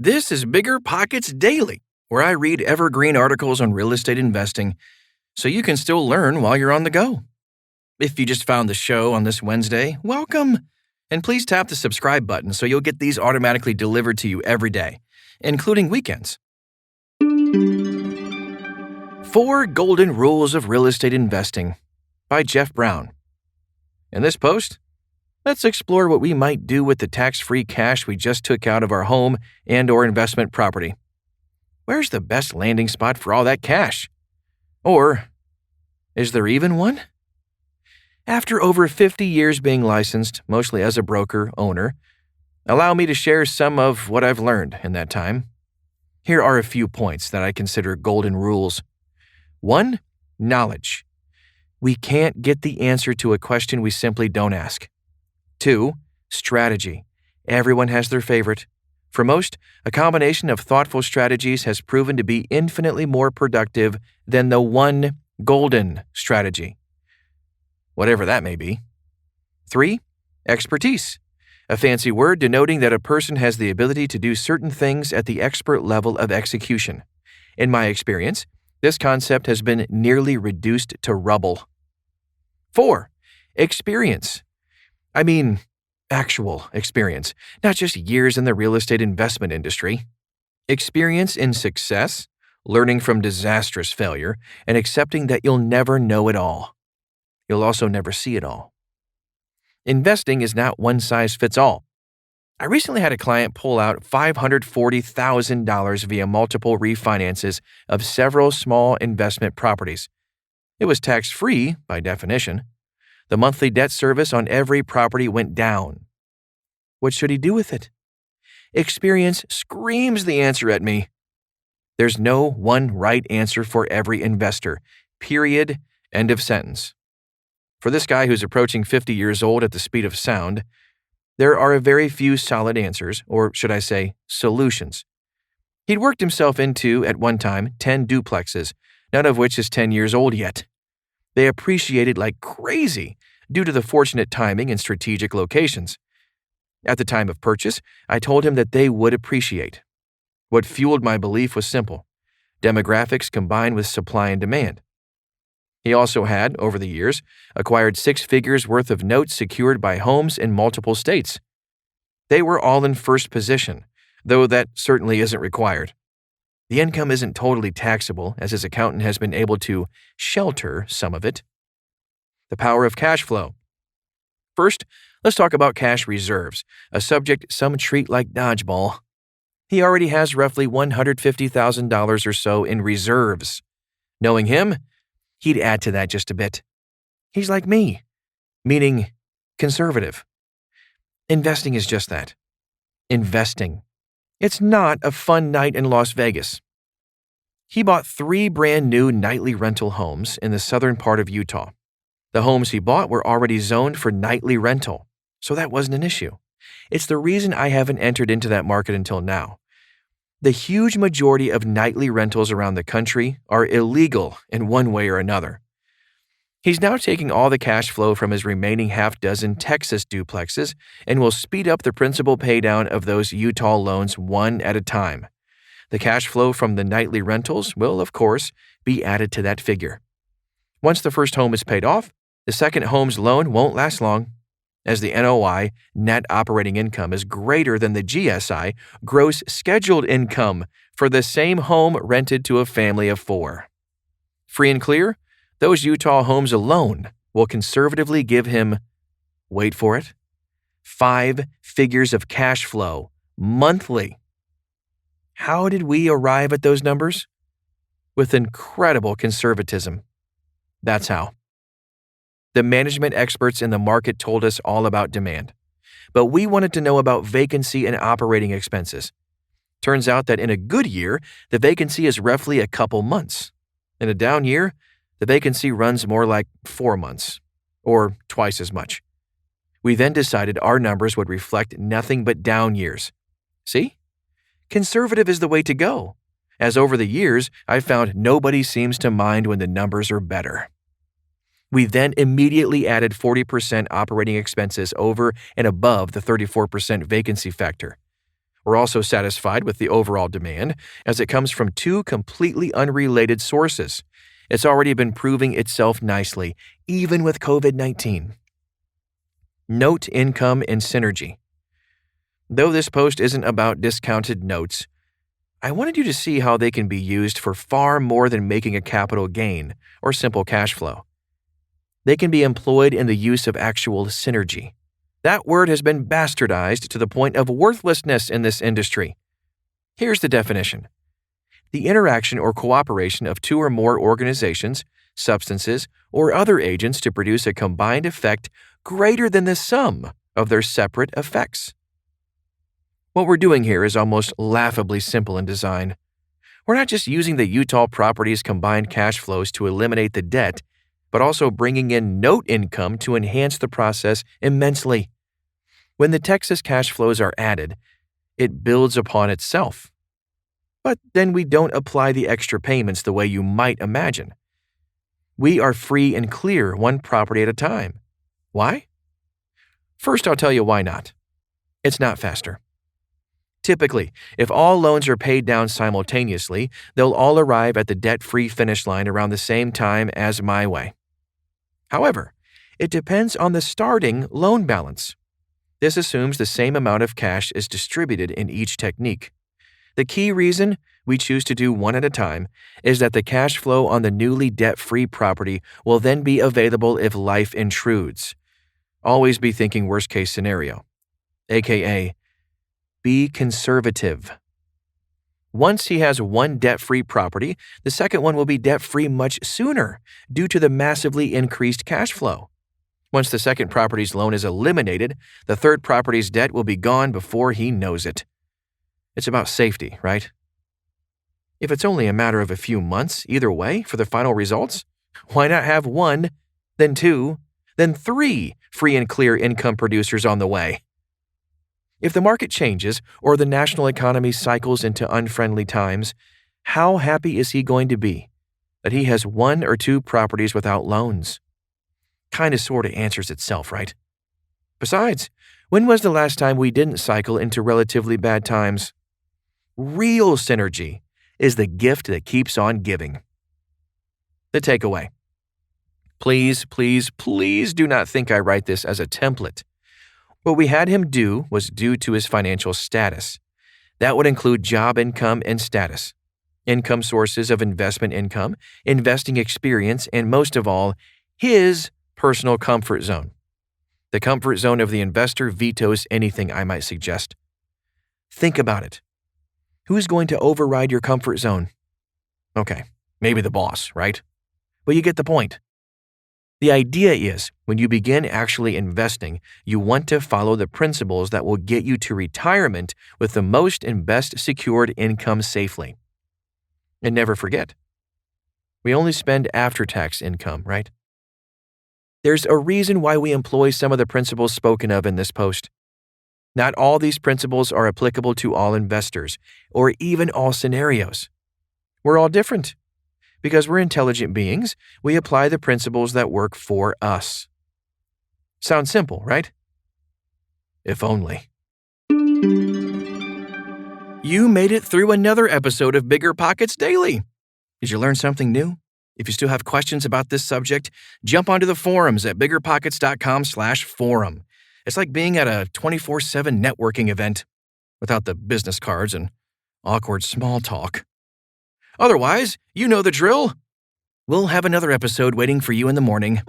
This is BiggerPockets Daily, where I read evergreen articles on real estate investing so you can still learn while you're on the go. If you just found the show on this Wednesday, welcome. And please tap the subscribe button so you'll get these automatically delivered to you every day, including weekends. 4 Golden Rules of Real Estate Investing by Jeff Brown. In this post, let's explore what we might do with the tax-free cash we just took out of our home and/or investment property. Where's the best landing spot for all that cash? Or is there even one? After over 50 years being licensed, mostly as a broker-owner, allow me to share some of what I've learned in that time. Here are a few points that I consider golden rules. 1. Knowledge. We can't get the answer to a question we simply don't ask. 2. Strategy. Everyone has their favorite. For most, a combination of thoughtful strategies has proven to be infinitely more productive than the one golden strategy, whatever that may be. 3. Expertise. A fancy word denoting that a person has the ability to do certain things at the expert level of execution. In my experience, this concept has been nearly reduced to rubble. 4. Experience. I mean, actual experience, not just years in the real estate investment industry. Experience in success, learning from disastrous failure, and accepting that you'll never know it all. You'll also never see it all. Investing is not one size fits all. I recently had a client pull out $540,000 via multiple refinances of several small investment properties. It was tax-free by definition. The monthly debt service on every property went down. What should he do with it? Experience screams the answer at me. There's no one right answer for every investor. Period. End of sentence. For this guy who's approaching 50 years old at the speed of sound, there are a very few solid answers, or should I say, solutions. He'd worked himself into, at one time, 10 duplexes, none of which is 10 years old yet. They appreciated like crazy due to the fortunate timing and strategic locations. At the time of purchase, I told him that they would appreciate. What fueled my belief was simple: demographics combined with supply and demand. He also had, over the years, acquired 6 figures worth of notes secured by homes in multiple states. They were all in first position, though that certainly isn't required. The income isn't totally taxable, as his accountant has been able to shelter some of it. The power of cash flow. First, let's talk about cash reserves, a subject some treat like dodgeball. He already has roughly $150,000 or so in reserves. Knowing him, he'd add to that just a bit. He's like me, meaning conservative. Investing is just that. Investing. It's not a fun night in Las Vegas. He bought 3 brand new nightly rental homes in the southern part of Utah. The homes he bought were already zoned for nightly rental, so that wasn't an issue. It's the reason I haven't entered into that market until now. The huge majority of nightly rentals around the country are illegal in one way or another. He's now taking all the cash flow from his remaining half-dozen Texas duplexes and will speed up the principal paydown of those Utah loans one at a time. The cash flow from the nightly rentals will, of course, be added to that figure. Once the first home is paid off, the second home's loan won't last long, as the NOI, net operating income, is greater than the GSI, gross scheduled income, for the same home rented to a family of 4. Free and clear, those Utah homes alone will conservatively give him, wait for it, 5 figures of cash flow monthly. How did we arrive at those numbers? With incredible conservatism. That's how. The management experts in the market told us all about demand, but we wanted to know about vacancy and operating expenses. Turns out that in a good year, the vacancy is roughly a couple months. In a down year, the vacancy runs more like 4 months, or twice as much. We then decided our numbers would reflect nothing but down years. See? Conservative is the way to go, as over the years, I've found nobody seems to mind when the numbers are better. We then immediately added 40% operating expenses over and above the 34% vacancy factor. We're also satisfied with the overall demand, as it comes from two completely unrelated sources. It's already been proving itself nicely, even with COVID-19. Note income and synergy. Though this post isn't about discounted notes, I wanted you to see how they can be used for far more than making a capital gain or simple cash flow. They can be employed in the use of actual synergy. That word has been bastardized to the point of worthlessness in this industry. Here's the definition: the interaction or cooperation of two or more organizations, substances, or other agents to produce a combined effect greater than the sum of their separate effects. What we're doing here is almost laughably simple in design. We're not just using the Utah property's combined cash flows to eliminate the debt, but also bringing in note income to enhance the process immensely. When the Texas cash flows are added, it builds upon itself. But then we don't apply the extra payments the way you might imagine. We are free and clear one property at a time. Why? First, I'll tell you why not. It's not faster. Typically, if all loans are paid down simultaneously, they'll all arrive at the debt-free finish line around the same time as my way. However, it depends on the starting loan balance. This assumes the same amount of cash is distributed in each technique. The key reason we choose to do one at a time is that the cash flow on the newly debt-free property will then be available if life intrudes. Always be thinking worst-case scenario, aka be conservative. Once he has one debt-free property, the second one will be debt-free much sooner due to the massively increased cash flow. Once the second property's loan is eliminated, the third property's debt will be gone before he knows it. It's about safety, right? If it's only a matter of a few months either way for the final results, why not have one, then two, then three free and clear income producers on the way? If the market changes or the national economy cycles into unfriendly times, how happy is he going to be that he has one or two properties without loans? Kinda sorta answers itself, right? Besides, when was the last time we didn't cycle into relatively bad times? Real synergy is the gift that keeps on giving. The takeaway. Please, please, please do not think I write this as a template. What we had him do was due to his financial status. That would include job income and status, income sources of investment income, investing experience, and most of all, his personal comfort zone. The comfort zone of the investor vetoes anything I might suggest. Think about it. Who's going to override your comfort zone? Okay, maybe the boss, right? But you get the point. The idea is, when you begin actually investing, you want to follow the principles that will get you to retirement with the most and best secured income safely. And never forget, we only spend after-tax income, right? There's a reason why we employ some of the principles spoken of in this post. Not all these principles are applicable to all investors, or even all scenarios. We're all different. Because we're intelligent beings, we apply the principles that work for us. Sounds simple, right? If only. You made it through another episode of BiggerPockets Daily. Did you learn something new? If you still have questions about this subject, jump onto the forums at biggerpockets.com/forum. It's like being at a 24/7 networking event without the business cards and awkward small talk. Otherwise, you know the drill. We'll have another episode waiting for you in the morning.